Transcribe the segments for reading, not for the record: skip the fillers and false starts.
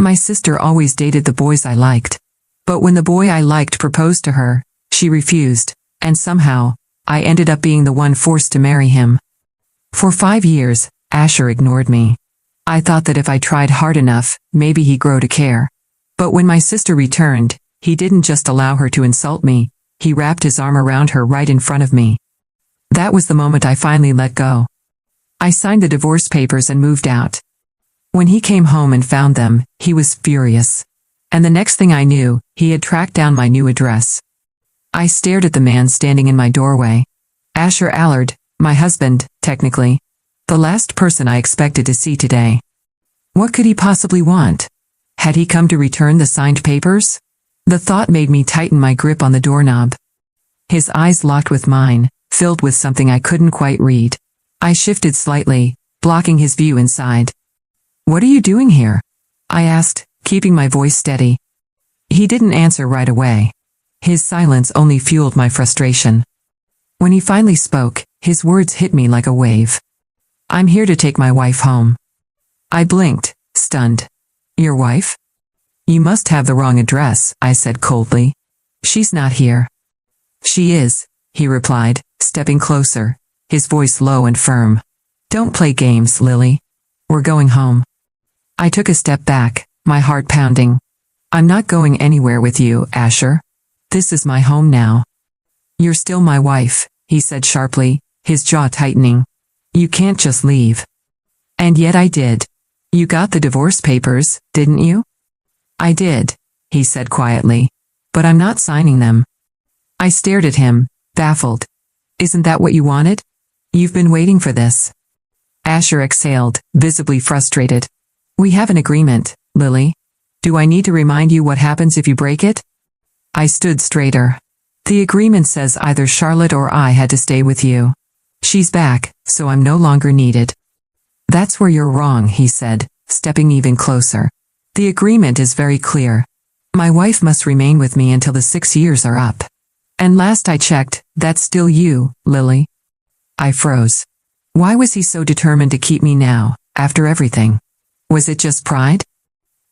My sister always dated the boys I liked. But when the boy I liked proposed to her, she refused, and somehow, I ended up being the one forced to marry him. For 5 years, Asher ignored me. I thought that if I tried hard enough, maybe he'd grow to care. But when my sister returned, he didn't just allow her to insult me, he wrapped his arm around her right in front of me. That was the moment I finally let go. I signed the divorce papers and moved out. When he came home and found them, he was furious. And the next thing I knew, he had tracked down my new address. I stared at the man standing in my doorway. Asher Allard, my husband, technically. The last person I expected to see today. What could he possibly want? Had he come to return the signed papers? The thought made me tighten my grip on the doorknob. His eyes locked with mine, filled with something I couldn't quite read. I shifted slightly, blocking his view inside. "What are you doing here?" I asked, keeping my voice steady. He didn't answer right away. His silence only fueled my frustration. When he finally spoke, his words hit me like a wave. "I'm here to take my wife home." I blinked, stunned. "Your wife? You must have the wrong address," I said coldly. "She's not here." "She is," he replied, stepping closer, his voice low and firm. "Don't play games, Lily. We're going home." I took a step back, my heart pounding. "I'm not going anywhere with you, Asher. This is my home now." "You're still my wife," he said sharply, his jaw tightening. "You can't just leave." And yet I did. "You got the divorce papers, didn't you?" "I did," he said quietly. "But I'm not signing them." I stared at him, baffled. "Isn't that what you wanted? You've been waiting for this." Asher exhaled, visibly frustrated. "We have an agreement, Lily. Do I need to remind you what happens if you break it?" I stood straighter. "The agreement says either Charlotte or I had to stay with you. She's back, so I'm no longer needed." "That's where you're wrong," he said, stepping even closer. "The agreement is very clear. My wife must remain with me until the 6 years are up. And last I checked, that's still you, Lily." I froze. Why was he so determined to keep me now, after everything? Was it just pride?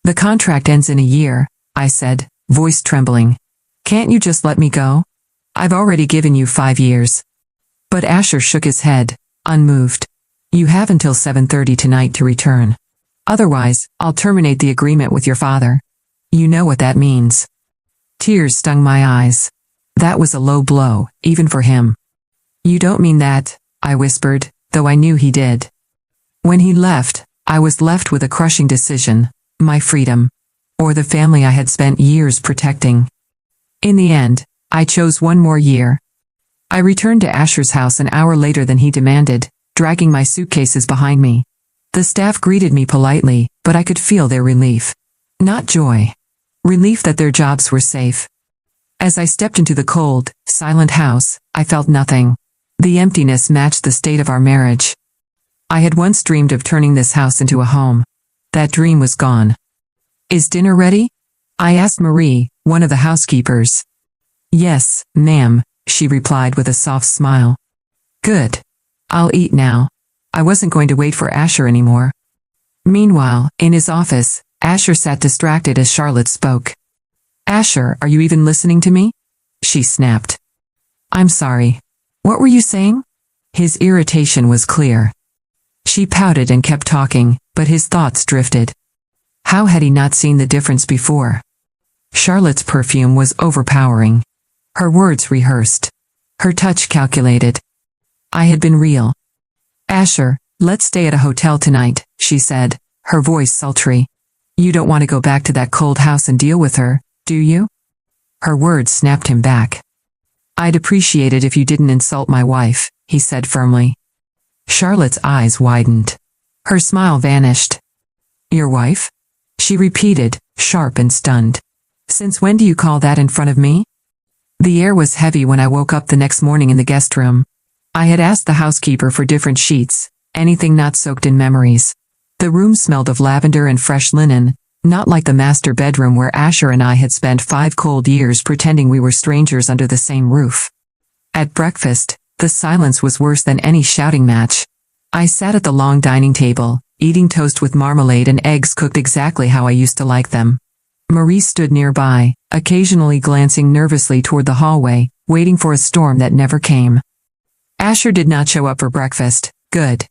"The contract ends in a year," I said, voice trembling. "Can't you just let me go? I've already given you 5 years. But Asher shook his head, unmoved. "You have until 7:30 tonight to return. Otherwise, I'll terminate the agreement with your father. You know what that means." Tears stung my eyes. That was a low blow, even for him. "You don't mean that," I whispered, though I knew he did. When he left, I was left with a crushing decision: my freedom, or the family I had spent years protecting. In the end, I chose 1 more year. I returned to Asher's house an hour later than he demanded, dragging my suitcases behind me. The staff greeted me politely, but I could feel their relief. Not joy. Relief that their jobs were safe. As I stepped into the cold, silent house, I felt nothing. The emptiness matched the state of our marriage. I had once dreamed of turning this house into a home. That dream was gone. "Is dinner ready?" I asked Marie, one of the housekeepers. "Yes, ma'am," she replied with a soft smile. "Good. I'll eat now." I wasn't going to wait for Asher anymore. Meanwhile, in his office, Asher sat distracted as Charlotte spoke. "Asher, are you even listening to me?" she snapped. "I'm sorry. What were you saying?" His irritation was clear. She pouted and kept talking, but his thoughts drifted. How had he not seen the difference before? Charlotte's perfume was overpowering. Her words rehearsed. Her touch calculated. I had been real. "Asher, let's stay at a hotel tonight," she said, her voice sultry. "You don't want to go back to that cold house and deal with her, do you?" Her words snapped him back. "I'd appreciate it if you didn't insult my wife," he said firmly. Charlotte's eyes widened. Her smile vanished. "Your wife?" she repeated, sharp and stunned. "Since when do you call that in front of me?" The air was heavy when I woke up the next morning in the guest room. I had asked the housekeeper for different sheets, anything not soaked in memories. The room smelled of lavender and fresh linen, not like the master bedroom where Asher and I had spent 5 cold years pretending we were strangers under the same roof. At breakfast, the silence was worse than any shouting match. I sat at the long dining table, eating toast with marmalade and eggs cooked exactly how I used to like them. Marie stood nearby, occasionally glancing nervously toward the hallway, waiting for a storm that never came. Asher did not show up for breakfast. Good.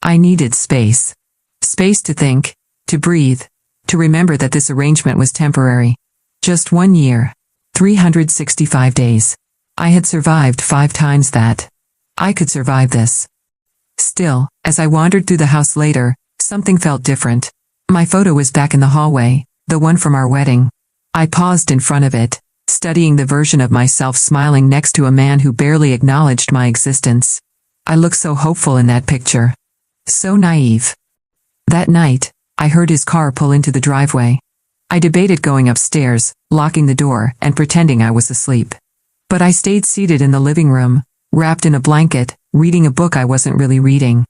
I needed space. Space to think, to breathe, to remember that this arrangement was temporary. Just 1 year. 365 days. I had survived 5 times that. I could survive this. Still, as I wandered through the house later, something felt different. My photo was back in the hallway, the one from our wedding. I paused in front of it, studying the version of myself smiling next to a man who barely acknowledged my existence. I looked so hopeful in that picture. So naive. That night, I heard his car pull into the driveway. I debated going upstairs, locking the door, and pretending I was asleep. But I stayed seated in the living room, wrapped in a blanket, reading a book I wasn't really reading.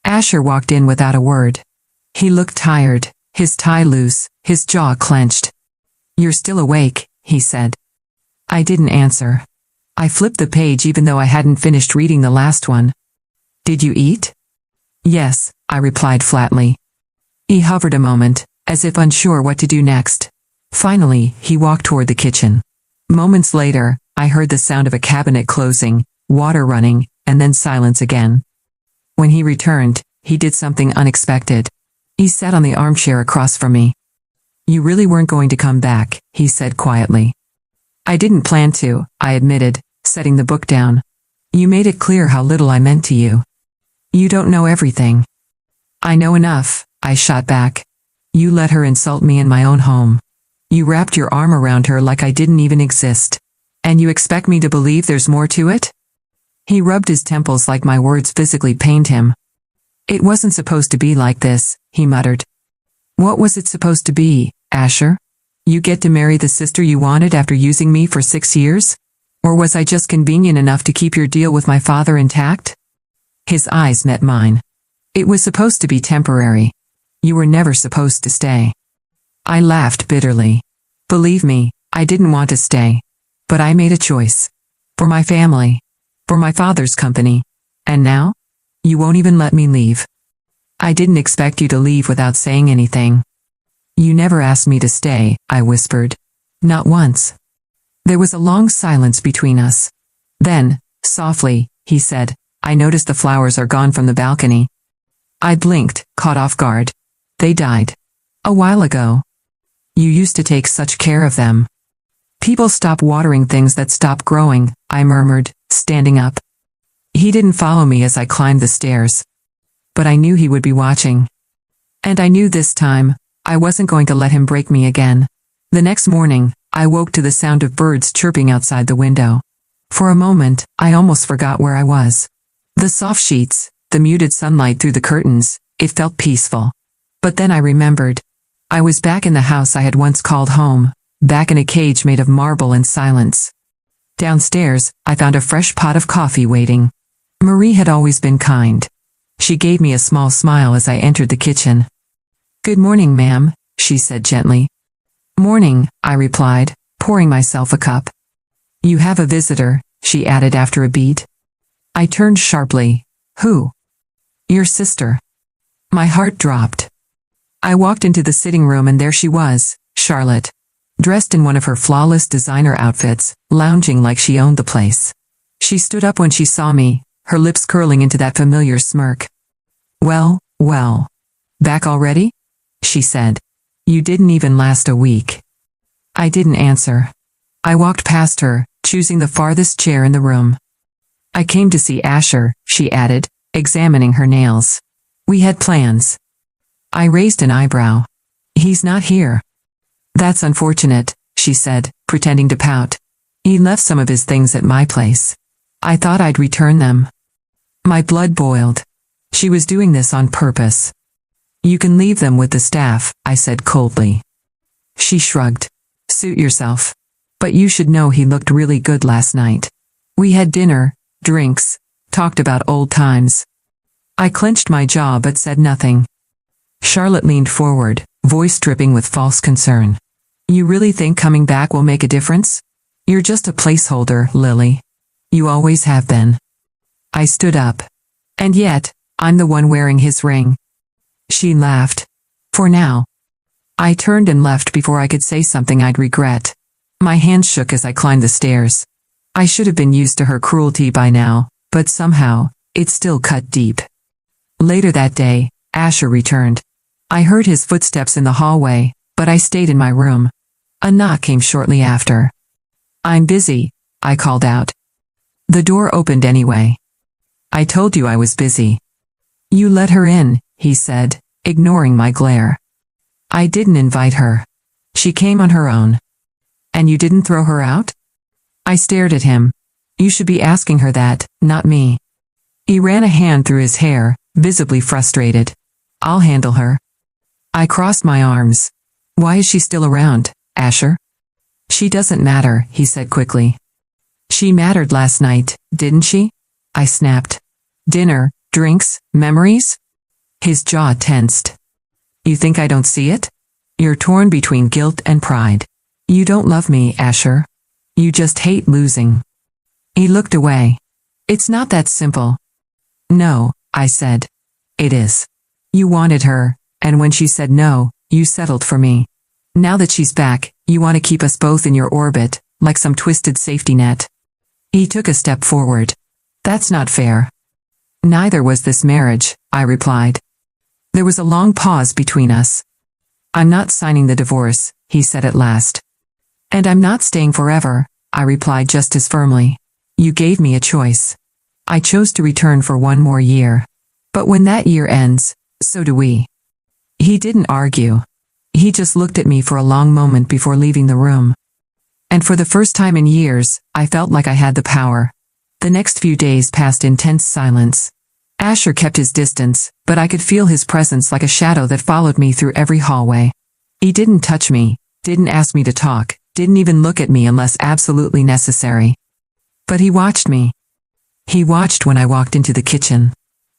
Asher walked in without a word. He looked tired, his tie loose, his jaw clenched. "You're still awake," he said. I didn't answer. I flipped the page even though I hadn't finished reading the last one. "Did you eat?" "Yes," I replied flatly. He hovered a moment, as if unsure what to do next. Finally, he walked toward the kitchen. Moments later, I heard the sound of a cabinet closing, water running, and then silence again. When he returned, he did something unexpected. He sat on the armchair across from me. "You really weren't going to come back," he said quietly. "I didn't plan to," I admitted, setting the book down. "You made it clear how little I meant to you. You don't know everything." "I know enough," I shot back. "You let her insult me in my own home. You wrapped your arm around her like I didn't even exist. And you expect me to believe there's more to it?" He rubbed his temples like my words physically pained him. "It wasn't supposed to be like this," he muttered. "What was it supposed to be, Asher? You get to marry the sister you wanted after using me for 6 years? Or was I just convenient enough to keep your deal with my father intact?" His eyes met mine. "It was supposed to be temporary. You were never supposed to stay." I laughed bitterly. Believe me, I didn't want to stay. But I made a choice. For my family. For my father's company. And now? You won't even let me leave. I didn't expect you to leave without saying anything. "You never asked me to stay," I whispered. "Not once." There was a long silence between us. Then, softly, he said, "I noticed the flowers are gone from the balcony." I blinked, caught off guard. "They died. A while ago." "You used to take such care of them." "People stop watering things that stop growing," I murmured, standing up. He didn't follow me as I climbed the stairs. But I knew he would be watching. And I knew this time, I wasn't going to let him break me again. The next morning, I woke to the sound of birds chirping outside the window. For a moment, I almost forgot where I was. The soft sheets, the muted sunlight through the curtains, it felt peaceful. But then I remembered. I was back in the house I had once called home, back in a cage made of marble and silence. Downstairs, I found a fresh pot of coffee waiting. Marie had always been kind. She gave me a small smile as I entered the kitchen. "Good morning, ma'am," she said gently. "Morning," I replied, pouring myself a cup. "You have a visitor," she added after a beat. I turned sharply. "Who?" "Your sister." My heart dropped. I walked into the sitting room and there she was, Charlotte, dressed in one of her flawless designer outfits, lounging like she owned the place. She stood up when she saw me, her lips curling into that familiar smirk. Well, back already?" she said. "You didn't even last a week." I didn't answer. I walked past her, choosing the farthest chair in the room. "I came to see Asher," she added, examining her nails. "We had plans." I raised an eyebrow. "He's not here." "That's unfortunate," she said, pretending to pout. "He left some of his things at my place. I thought I'd return them." My blood boiled. She was doing this on purpose. "You can leave them with the staff," I said coldly. She shrugged. "Suit yourself. But you should know he looked really good last night. We had dinner, drinks, talked about old times." I clenched my jaw but said nothing. Charlotte leaned forward, voice dripping with false concern. "You really think coming back will make a difference? You're just a placeholder, Lily. You always have been." I stood up. "And yet, I'm the one wearing his ring." She laughed. For now. I turned and left before I could say something I'd regret. My hands shook as I climbed the stairs. I should have been used to her cruelty by now, but somehow, it still cut deep. Later that day, Asher returned. I heard his footsteps in the hallway, but I stayed in my room. A knock came shortly after. "I'm busy," I called out. The door opened anyway. "I told you I was busy." "You let her in," he said, ignoring my glare. "I didn't invite her. She came on her own." "And you didn't throw her out?" I stared at him. "You should be asking her that, not me." He ran a hand through his hair, visibly frustrated. "I'll handle her." I crossed my arms. "Why is she still around, Asher?" "She doesn't matter," he said quickly. "She mattered last night, didn't she?" I snapped. "Dinner, drinks, memories?" His jaw tensed. "You think I don't see it? You're torn between guilt and pride. You don't love me, Asher. You just hate losing." He looked away. "It's not that simple." "No," I said. "It is. You wanted her, and when she said no, you settled for me. Now that she's back, you want to keep us both in your orbit, like some twisted safety net." He took a step forward. "That's not fair." "Neither was this marriage," I replied. There was a long pause between us. "I'm not signing the divorce," he said at last. "And I'm not staying forever," I replied just as firmly. "You gave me a choice. I chose to return for one more year. But when that year ends, so do we." He didn't argue. He just looked at me for a long moment before leaving the room. And for the first time in years, I felt like I had the power. The next few days passed in tense silence. Asher kept his distance, but I could feel his presence like a shadow that followed me through every hallway. He didn't touch me, didn't ask me to talk, didn't even look at me unless absolutely necessary. But he watched me. He watched when I walked into the kitchen.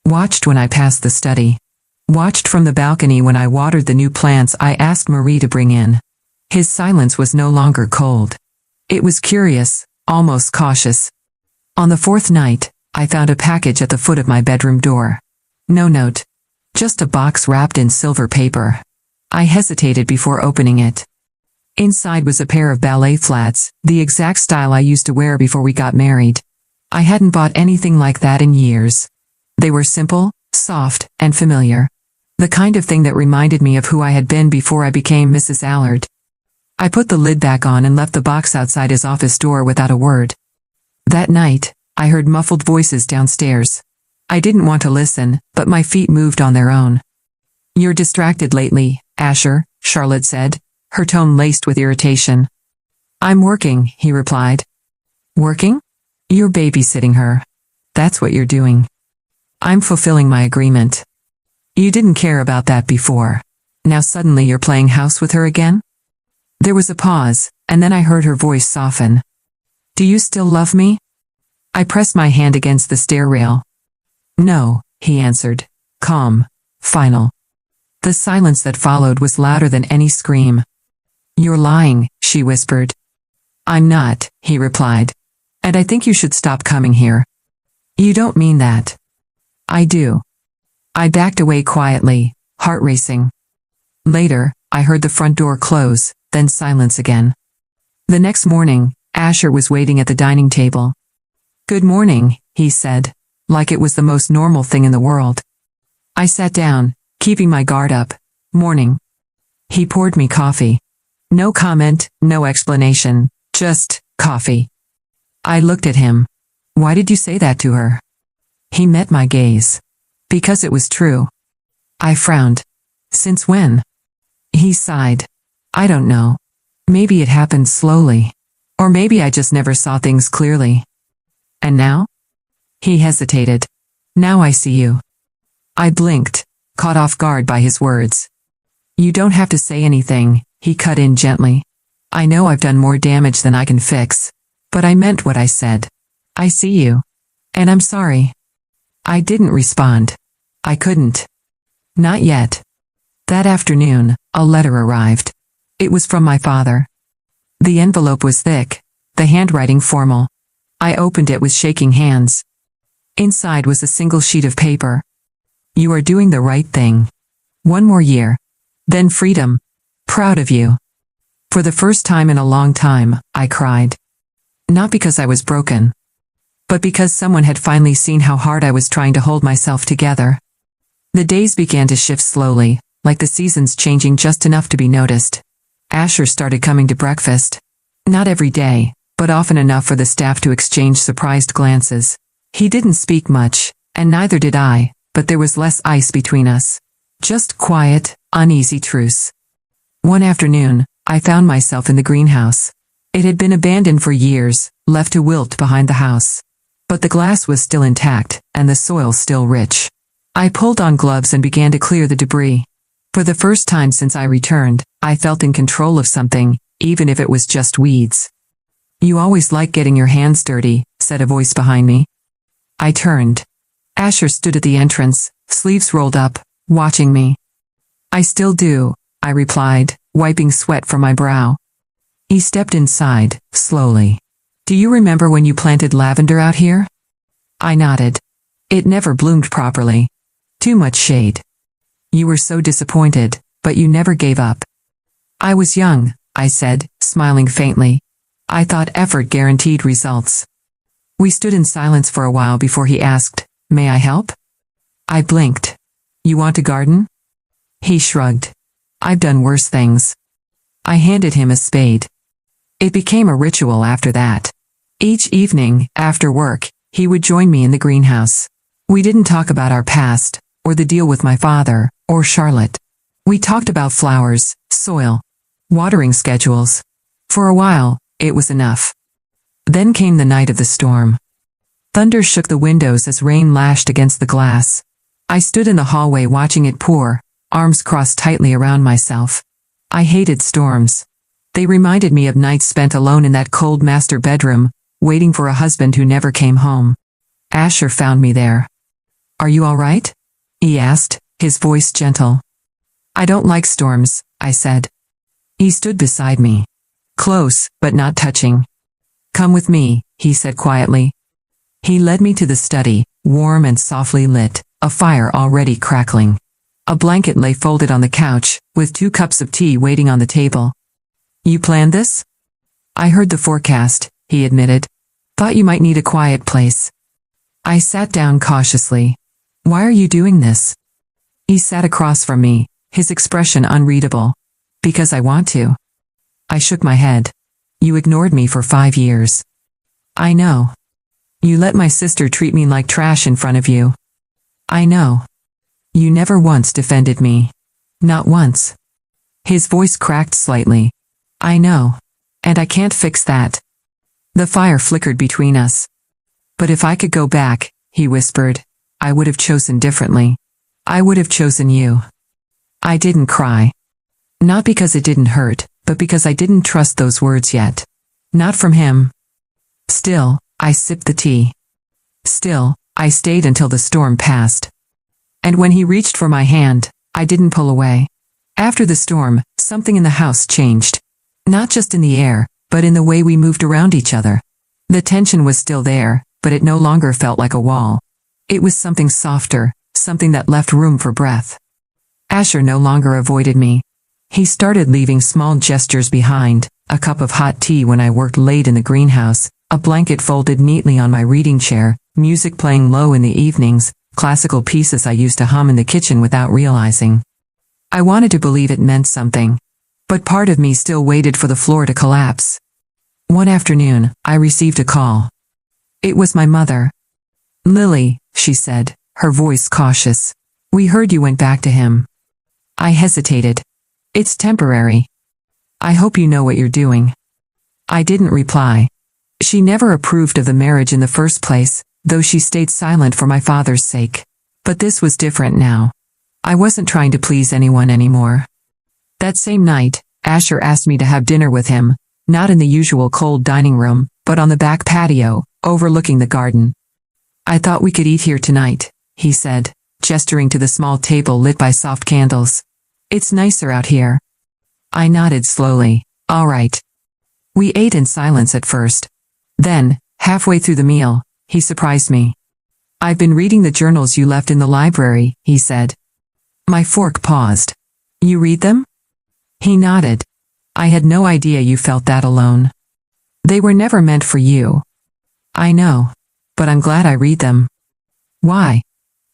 Watched when I passed the study. Watched from the balcony when I watered the new plants I asked Marie to bring in. His silence was no longer cold. It was curious, almost cautious. On the fourth night, I found a package at the foot of my bedroom door. No note. Just a box wrapped in silver paper. I hesitated before opening it. Inside was a pair of ballet flats, the exact style I used to wear before we got married. I hadn't bought anything like that in years. They were simple, soft, and familiar. The kind of thing that reminded me of who I had been before I became Mrs. Allard. I put the lid back on and left the box outside his office door without a word. That night, I heard muffled voices downstairs. I didn't want to listen, but my feet moved on their own. "You're distracted lately, Asher," Charlotte said, her tone laced with irritation. "I'm working," he replied. "Working? You're babysitting her. That's what you're doing." "I'm fulfilling my agreement." "You didn't care about that before. Now suddenly you're playing house with her again?" There was a pause, and then I heard her voice soften. "Do you still love me?" I pressed my hand against the stair rail. "No," he answered, calm, final. The silence that followed was louder than any scream. "You're lying," she whispered. "I'm not," he replied. "And I think you should stop coming here." "You don't mean that." "I do." I backed away quietly, heart racing. Later, I heard the front door close, then silence again. The next morning, Asher was waiting at the dining table. "Good morning," he said, like it was the most normal thing in the world. I sat down, keeping my guard up. "Morning." He poured me coffee. No comment, no explanation, just coffee. I looked at him. "Why did you say that to her?" He met my gaze. "Because it was true." I frowned. "Since when?" He sighed. "I don't know. Maybe it happened slowly. Or maybe I just never saw things clearly." "And now?" He hesitated. "Now I see you." I blinked, caught off guard by his words. "You don't have to say anything," he cut in gently. "I know I've done more damage than I can fix. But I meant what I said. I see you. And I'm sorry." I didn't respond. I couldn't. Not yet. That afternoon, a letter arrived. It was from my father. The envelope was thick, the handwriting formal. I opened it with shaking hands. Inside was a single sheet of paper. "You are doing the right thing. One more year. Then freedom. Proud of you. For the first time in a long time, I cried. Not because I was broken, but because someone had finally seen how hard I was trying to hold myself together. The days began to shift slowly, like the seasons changing just enough to be noticed. Asher started coming to breakfast. Not every day, but often enough for the staff to exchange surprised glances. He didn't speak much, and neither did I, but there was less ice between us. Just quiet, uneasy truce. One afternoon, I found myself in the greenhouse. It had been abandoned for years, left to wilt behind the house. But the glass was still intact, and the soil still rich. I pulled on gloves and began to clear the debris. For the first time since I returned, I felt in control of something, even if it was just weeds. You always like getting your hands dirty, said a voice behind me. I turned. Asher stood at the entrance, sleeves rolled up, watching me. I still do, I replied, wiping sweat from my brow. He stepped inside, slowly. Do you remember when you planted lavender out here? I nodded. It never bloomed properly. Too much shade. You were so disappointed, but you never gave up. I was young, I said, smiling faintly. I thought effort guaranteed results. We stood in silence for a while before he asked, "May I help?" I blinked. You want to garden? He shrugged. I've done worse things. I handed him a spade. It became a ritual after that. Each evening, after work, he would join me in the greenhouse. We didn't talk about our past, or the deal with my father, or Charlotte. We talked about flowers, soil, watering schedules. For a while, it was enough. Then came the night of the storm. Thunder shook the windows as rain lashed against the glass. I stood in the hallway watching it pour, arms crossed tightly around myself. I hated storms. They reminded me of nights spent alone in that cold master bedroom, waiting for a husband who never came home. Asher found me there. Are you all right? He asked, his voice gentle. I don't like storms, I said. He stood beside me. Close, but not touching. Come with me, he said quietly. He led me to the study, warm and softly lit, a fire already crackling. A blanket lay folded on the couch, with 2 cups of tea waiting on the table. You planned this? I heard the forecast, he admitted. Thought you might need a quiet place. I sat down cautiously. Why are you doing this? He sat across from me, his expression unreadable. Because I want to. I shook my head. You ignored me for 5 years. I know. You let my sister treat me like trash in front of you. I know. You never once defended me. Not once. His voice cracked slightly. I know. And I can't fix that. The fire flickered between us. But if I could go back, he whispered, I would have chosen differently. I would have chosen you. I didn't cry. Not because it didn't hurt, but because I didn't trust those words yet. Not from him. Still, I sipped the tea. Still, I stayed until the storm passed. And when he reached for my hand, I didn't pull away. After the storm, something in the house changed. Not just in the air, but in the way we moved around each other. The tension was still there, but it no longer felt like a wall. It was something softer, something that left room for breath. Asher no longer avoided me. He started leaving small gestures behind, a cup of hot tea when I worked late in the greenhouse, a blanket folded neatly on my reading chair, music playing low in the evenings, classical pieces I used to hum in the kitchen without realizing. I wanted to believe it meant something. But part of me still waited for the floor to collapse. One afternoon, I received a call. It was my mother. Lily, she said, her voice cautious. We heard you went back to him. I hesitated. It's temporary. I hope you know what you're doing. I didn't reply. She never approved of the marriage in the first place, though she stayed silent for my father's sake. But this was different now. I wasn't trying to please anyone anymore. That same night, Asher asked me to have dinner with him, not in the usual cold dining room, but on the back patio, overlooking the garden. I thought we could eat here tonight, he said, gesturing to the small table lit by soft candles. It's nicer out here. I nodded slowly. All right. We ate in silence at first. Then, halfway through the meal, he surprised me. I've been reading the journals you left in the library, he said. My fork paused. You read them? He nodded. I had no idea you felt that alone. They were never meant for you. I know. But I'm glad I read them. Why?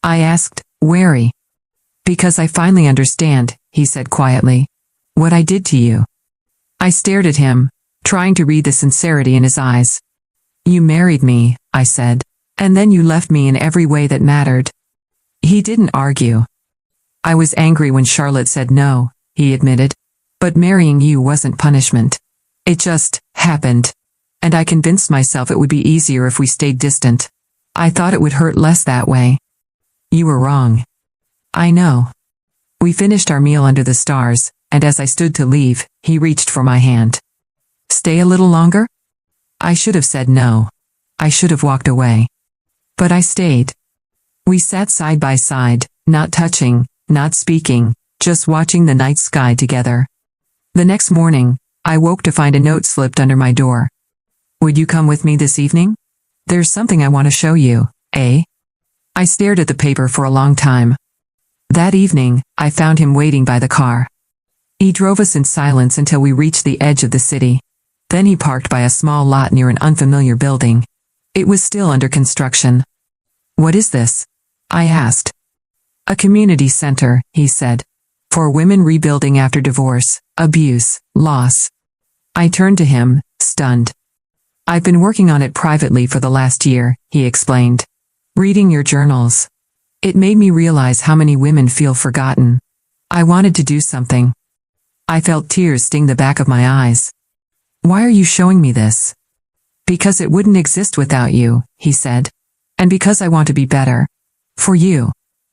I asked, wary. Because I finally understand, he said quietly. What I did to you. I stared at him, trying to read the sincerity in his eyes. You married me, I said. And then you left me in every way that mattered. He didn't argue. I was angry when Charlotte said no, he admitted. But marrying you wasn't punishment. It just happened. And I convinced myself it would be easier if we stayed distant. I thought it would hurt less that way. You were wrong. I know. We finished our meal under the stars, and as I stood to leave, he reached for my hand. Stay a little longer? I should have said no. I should have walked away. But I stayed. We sat side by side, not touching, not speaking, just watching the night sky together. The next morning, I woke to find a note slipped under my door. Would you come with me this evening? There's something I want to show you, eh? I stared at the paper for a long time. That evening, I found him waiting by the car. He drove us in silence until we reached the edge of the city. Then he parked by a small lot near an unfamiliar building. It was still under construction. What is this? I asked. A community center, he said. For women rebuilding after divorce, abuse, loss. I turned to him, stunned. I've been working on it privately for the last year, he explained. Reading your journals. It made me realize how many women feel forgotten. I wanted to do something. I felt tears sting the back of my eyes. Why are you showing me this? Because it wouldn't exist without you, he said. And because I want to be better. For you.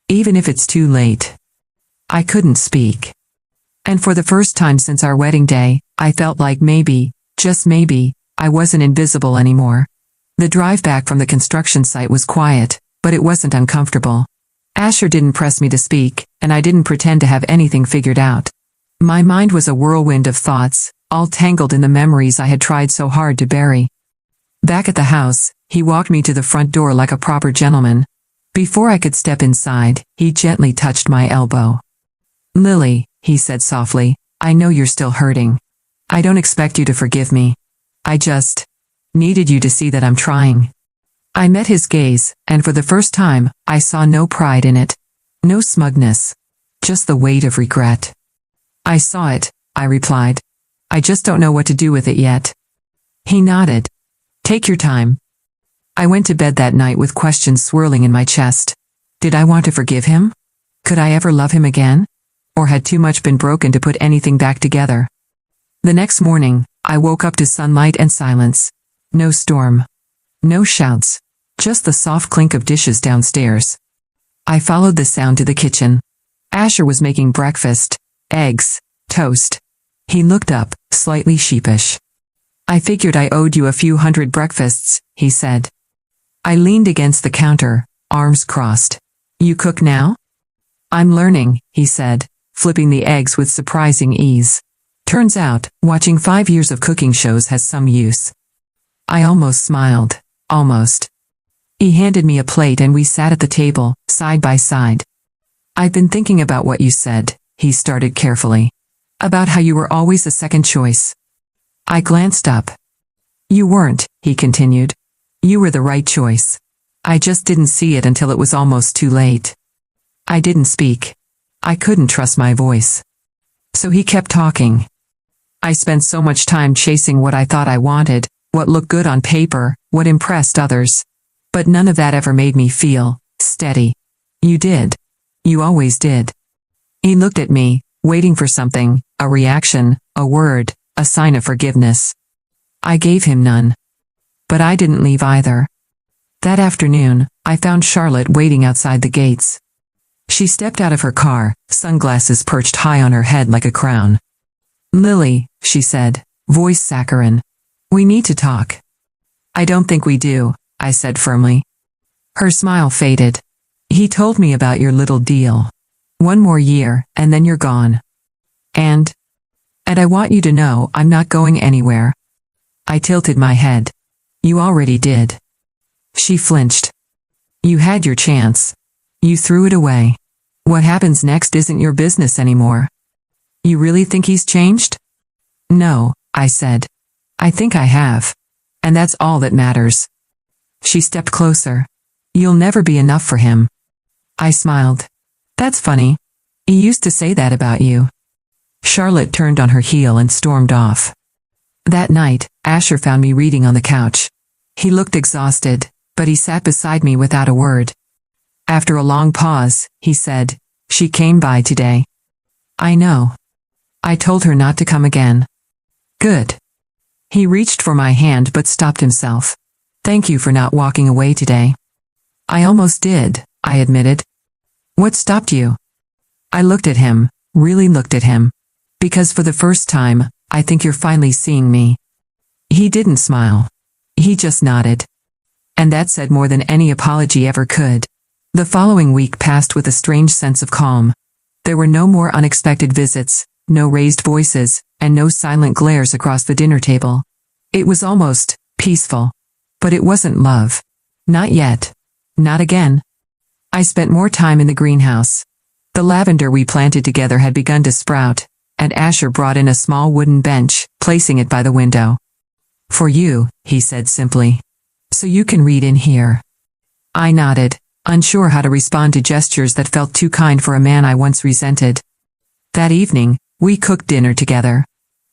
Even if it's too late. I couldn't speak. And for the first time since our wedding day, I felt like maybe, just maybe, I wasn't invisible anymore. The drive back from the construction site was quiet, but it wasn't uncomfortable. Asher didn't press me to speak, and I didn't pretend to have anything figured out. My mind was a whirlwind of thoughts, all tangled in the memories I had tried so hard to bury. Back at the house, he walked me to the front door like a proper gentleman. Before I could step inside, he gently touched my elbow. Lily, he said softly, I know you're still hurting. I don't expect you to forgive me. I just needed you to see that I'm trying. I met his gaze, and for the first time, I saw no pride in it. No smugness. Just the weight of regret. I saw it, I replied. I just don't know what to do with it yet. He nodded. Take your time. I went to bed that night with questions swirling in my chest. Did I want to forgive him? Could I ever love him again? Or had too much been broken to put anything back together? The next morning, I woke up to sunlight and silence. No storm. No shouts. Just the soft clink of dishes downstairs. I followed the sound to the kitchen. Asher was making breakfast. Eggs. Toast. He looked up, slightly sheepish. I figured I owed you a few hundred breakfasts, he said. I leaned against the counter, arms crossed. You cook now? I'm learning, he said, flipping the eggs with surprising ease. Turns out, watching 5 years of cooking shows has some use. I almost smiled. Almost. He handed me a plate and we sat at the table, side by side. I've been thinking about what you said, he started carefully. About how you were always a second choice. I glanced up. You weren't, he continued. You were the right choice. I just didn't see it until it was almost too late. I didn't speak. I couldn't trust my voice. So he kept talking. I spent so much time chasing what I thought I wanted, what looked good on paper, what impressed others. But none of that ever made me feel steady. You did. You always did. He looked at me, waiting for something, a reaction, a word, a sign of forgiveness. I gave him none. But I didn't leave either. That afternoon, I found Charlotte waiting outside the gates. She stepped out of her car, sunglasses perched high on her head like a crown. Lily, she said, voice saccharine. We need to talk. I don't think we do, I said firmly. Her smile faded. He told me about your little deal. 1 more year, and then you're gone. And I want you to know I'm not going anywhere. I tilted my head. You already did. She flinched. You had your chance. You threw it away. What happens next isn't your business anymore. You really think he's changed? No, I said. I think I have. And that's all that matters. She stepped closer. You'll never be enough for him. I smiled. That's funny. He used to say that about you. Charlotte turned on her heel and stormed off. That night, Asher found me reading on the couch. He looked exhausted, but he sat beside me without a word. After a long pause, he said, She came by today. I know. I told her not to come again. Good. He reached for my hand but stopped himself. Thank you for not walking away today. I almost did, I admitted. What stopped you? I looked at him, really looked at him. Because for the first time, I think you're finally seeing me. He didn't smile. He just nodded. And that said more than any apology ever could. The following week passed with a strange sense of calm. There were no more unexpected visits, no raised voices, and no silent glares across the dinner table. It was almost peaceful. But it wasn't love. Not yet. Not again. I spent more time in the greenhouse. The lavender we planted together had begun to sprout, and Asher brought in a small wooden bench, placing it by the window. For you, he said simply. So you can read in here. I nodded, unsure how to respond to gestures that felt too kind for a man I once resented. That evening, we cooked dinner together.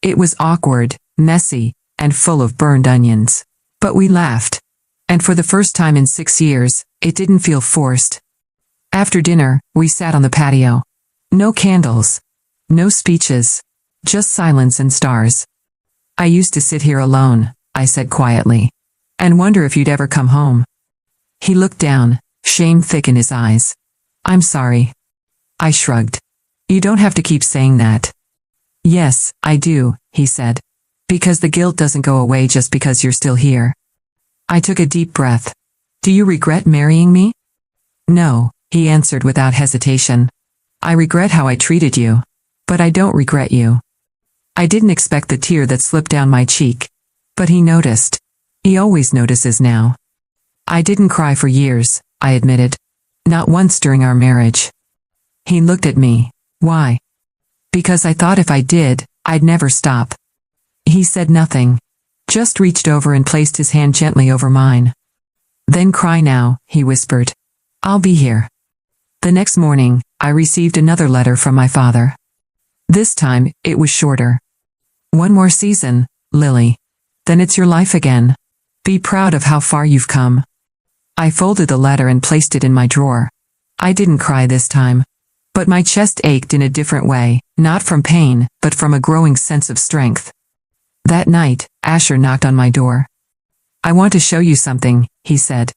It was awkward, messy, and full of burned onions. But we laughed. And for the first time in 6 years, it didn't feel forced. After dinner, we sat on the patio. No candles. No speeches. Just silence and stars. I used to sit here alone, I said quietly, and wonder if you'd ever come home. He looked down, shame thick in his eyes. I'm sorry. I shrugged. You don't have to keep saying that. Yes, I do, he said. Because the guilt doesn't go away just because you're still here. I took a deep breath. Do you regret marrying me? No, he answered without hesitation. I regret how I treated you. But I don't regret you. I didn't expect the tear that slipped down my cheek. But he noticed. He always notices now. I didn't cry for years, I admitted. Not once during our marriage. He looked at me. Why? Because I thought if I did, I'd never stop. He said nothing. Just reached over and placed his hand gently over mine. Then cry now, he whispered. I'll be here. The next morning, I received another letter from my father. This time, it was shorter. One more season, Lily. Then it's your life again. Be proud of how far you've come. I folded the letter and placed it in my drawer. I didn't cry this time. But my chest ached in a different way, not from pain, but from a growing sense of strength. That night, Asher knocked on my door. I want to show you something, he said.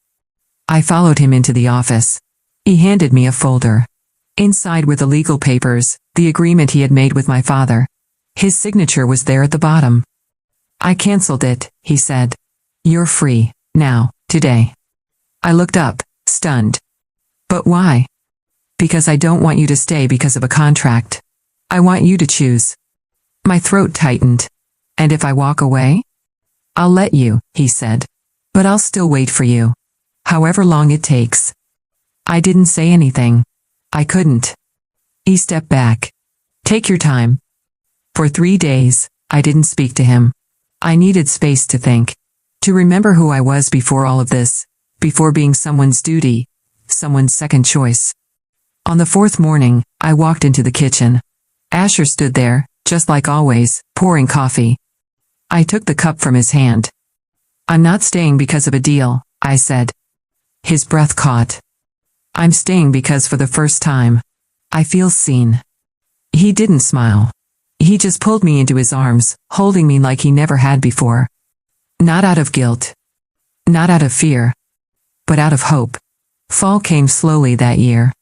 I followed him into the office. He handed me a folder. Inside were the legal papers, the agreement he had made with my father. His signature was there at the bottom. I canceled it, he said. You're free, now, today. I looked up, stunned. But why? Because I don't want you to stay because of a contract. I want you to choose. My throat tightened. And if I walk away? I'll let you, he said. But I'll still wait for you. However long it takes. I didn't say anything. I couldn't. He stepped back. Take your time. For 3 days, I didn't speak to him. I needed space to think. To remember who I was before all of this. Before being someone's duty. Someone's second choice. On the 4th morning, I walked into the kitchen. Asher stood there, just like always, pouring coffee. I took the cup from his hand. I'm not staying because of a deal, I said. His breath caught. I'm staying because for the first time, I feel seen. He didn't smile. He just pulled me into his arms, holding me like he never had before. Not out of guilt. Not out of fear. But out of hope. Fall came slowly that year.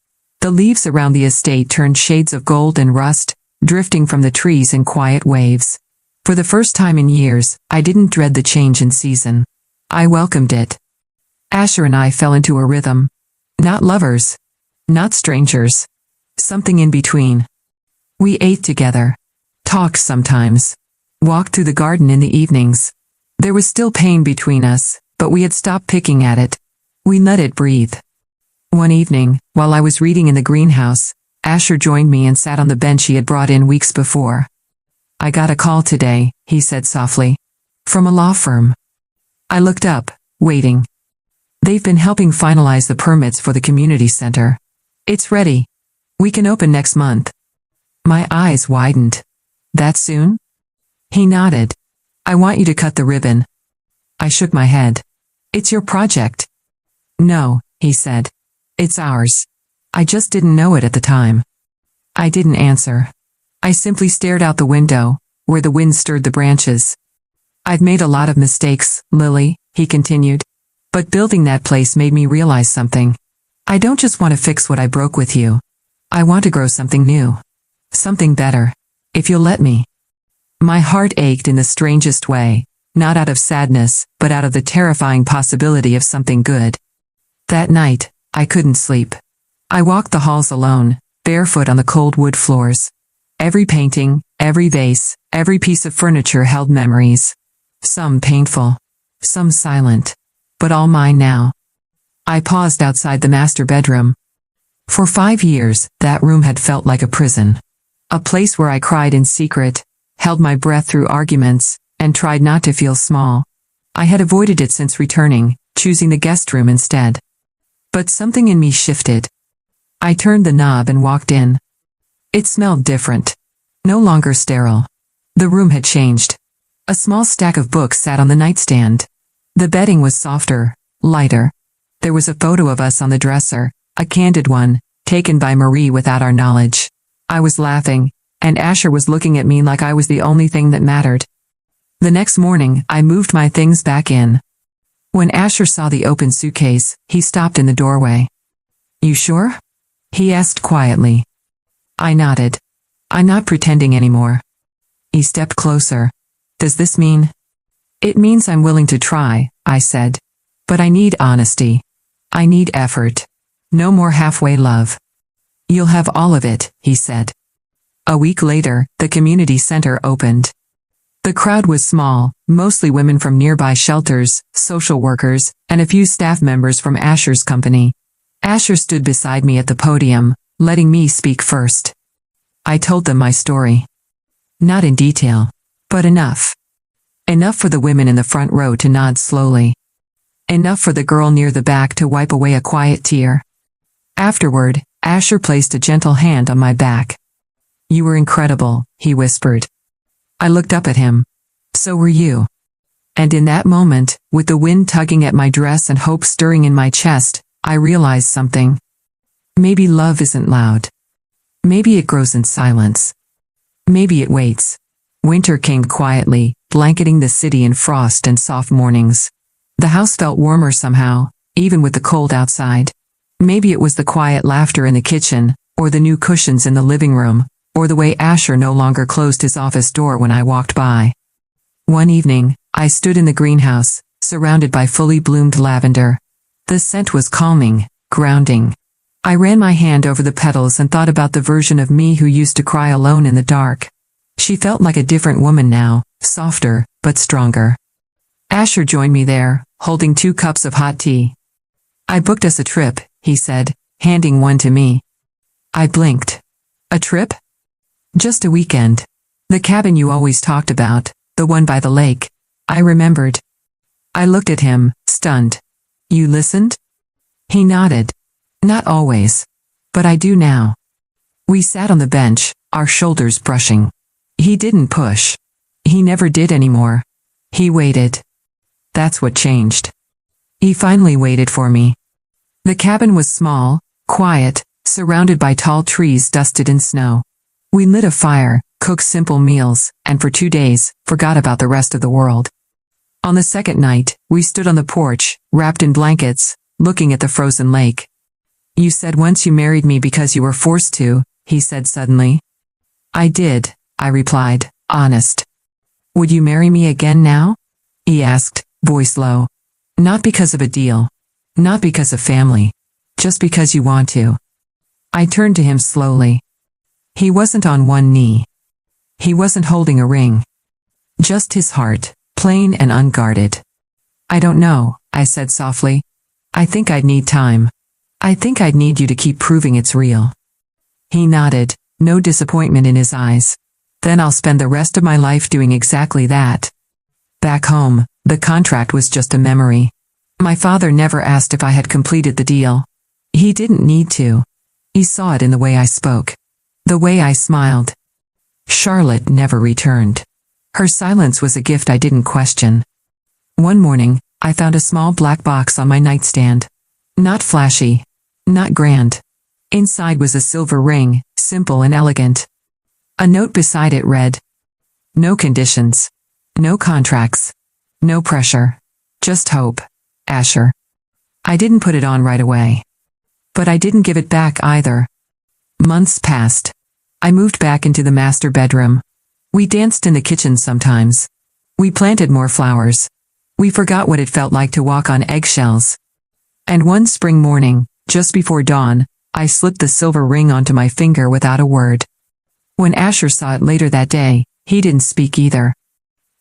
The leaves around the estate turned shades of gold and rust, drifting from the trees in quiet waves. For the first time in years, I didn't dread the change in season. I welcomed it. Asher and I fell into a rhythm. Not lovers. Not strangers. Something in between. We ate together. Talked sometimes. Walked through the garden in the evenings. There was still pain between us, but we had stopped picking at it. We let it breathe. One evening, while I was reading in the greenhouse, Asher joined me and sat on the bench he had brought in weeks before. I got a call today, he said softly. From a law firm. I looked up, waiting. They've been helping finalize the permits for the community center. It's ready. We can open next month. My eyes widened. That soon? He nodded. I want you to cut the ribbon. I shook my head. It's your project. No, he said. It's ours. I just didn't know it at the time. I didn't answer. I simply stared out the window, where the wind stirred the branches. I've made a lot of mistakes, Lily, he continued. But building that place made me realize something. I don't just want to fix what I broke with you. I want to grow something new. Something better. If you'll let me. My heart ached in the strangest way, not out of sadness, but out of the terrifying possibility of something good. That night, I couldn't sleep. I walked the halls alone, barefoot on the cold wood floors. Every painting, every vase, every piece of furniture held memories. Some painful, some silent, but all mine now. I paused outside the master bedroom. For 5 years, that room had felt like a prison. A place where I cried in secret, held my breath through arguments, and tried not to feel small. I had avoided it since returning, choosing the guest room instead. But something in me shifted. I turned the knob and walked in. It smelled different. No longer sterile. The room had changed. A small stack of books sat on the nightstand. The bedding was softer, lighter. There was a photo of us on the dresser, a candid one, taken by Marie without our knowledge. I was laughing, and Asher was looking at me like I was the only thing that mattered. The next morning, I moved my things back in. When Asher saw the open suitcase, he stopped in the doorway. You sure? He asked quietly. I nodded. I'm not pretending anymore. He stepped closer. Does this mean? It means I'm willing to try, I said. But I need honesty. I need effort. No more halfway love. You'll have all of it, he said. A week later, the community center opened. The crowd was small, mostly women from nearby shelters, social workers, and a few staff members from Asher's company. Asher stood beside me at the podium, letting me speak first. I told them my story. Not in detail, but enough. Enough for the women in the front row to nod slowly. Enough for the girl near the back to wipe away a quiet tear. Afterward, Asher placed a gentle hand on my back. You were incredible, he whispered. I looked up at him. So were you. And in that moment, with the wind tugging at my dress and hope stirring in my chest, I realized something. Maybe love isn't loud. Maybe it grows in silence. Maybe it waits. Winter came quietly, blanketing the city in frost and soft mornings. The house felt warmer somehow, even with the cold outside. Maybe it was the quiet laughter in the kitchen, or the new cushions in the living room, or the way Asher no longer closed his office door when I walked by. One evening, I stood in the greenhouse, surrounded by fully bloomed lavender. The scent was calming, grounding. I ran my hand over the petals and thought about the version of me who used to cry alone in the dark. She felt like a different woman now, softer, but stronger. Asher joined me there, holding 2 cups of hot tea. I booked us a trip, he said, handing one to me. I blinked. A trip? Just a weekend. The cabin you always talked about, the one by the lake. I remembered. I looked at him, stunned. You listened? He nodded. Not always. But I do now. We sat on the bench, our shoulders brushing. He didn't push. He never did anymore. He waited. That's what changed. He finally waited for me. The cabin was small, quiet, surrounded by tall trees dusted in snow. We lit a fire, cooked simple meals, and for 2 days, forgot about the rest of the world. On the second night, we stood on the porch, wrapped in blankets, looking at the frozen lake. You said once you married me because you were forced to, he said suddenly. I did, I replied, honest. Would you marry me again now? He asked, voice low. Not because of a deal. Not because of family. Just because you want to. I turned to him slowly. He wasn't on one knee. He wasn't holding a ring. Just his heart, plain and unguarded. I don't know, I said softly. I think I'd need time. I think I'd need you to keep proving it's real. He nodded, no disappointment in his eyes. Then I'll spend the rest of my life doing exactly that. Back home, the contract was just a memory. My father never asked if I had completed the deal. He didn't need to. He saw it in the way I spoke. The way I smiled. Charlotte never returned. Her silence was a gift I didn't question. One morning, I found a small black box on my nightstand. Not flashy. Not grand. Inside was a silver ring, simple and elegant. A note beside it read, "No conditions. No contracts. No pressure. Just hope. Asher." I didn't put it on right away. But I didn't give it back either. Months passed. I moved back into the master bedroom. We danced in the kitchen sometimes. We planted more flowers. We forgot what it felt like to walk on eggshells. And one spring morning, just before dawn, I slipped the silver ring onto my finger without a word. When Asher saw it later that day, he didn't speak either.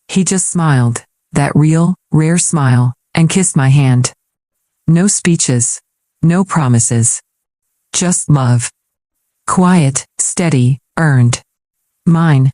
He just smiled, that real, rare smile, and kissed my hand. No speeches. No promises. Just love. Quiet, steady, earned. Mine.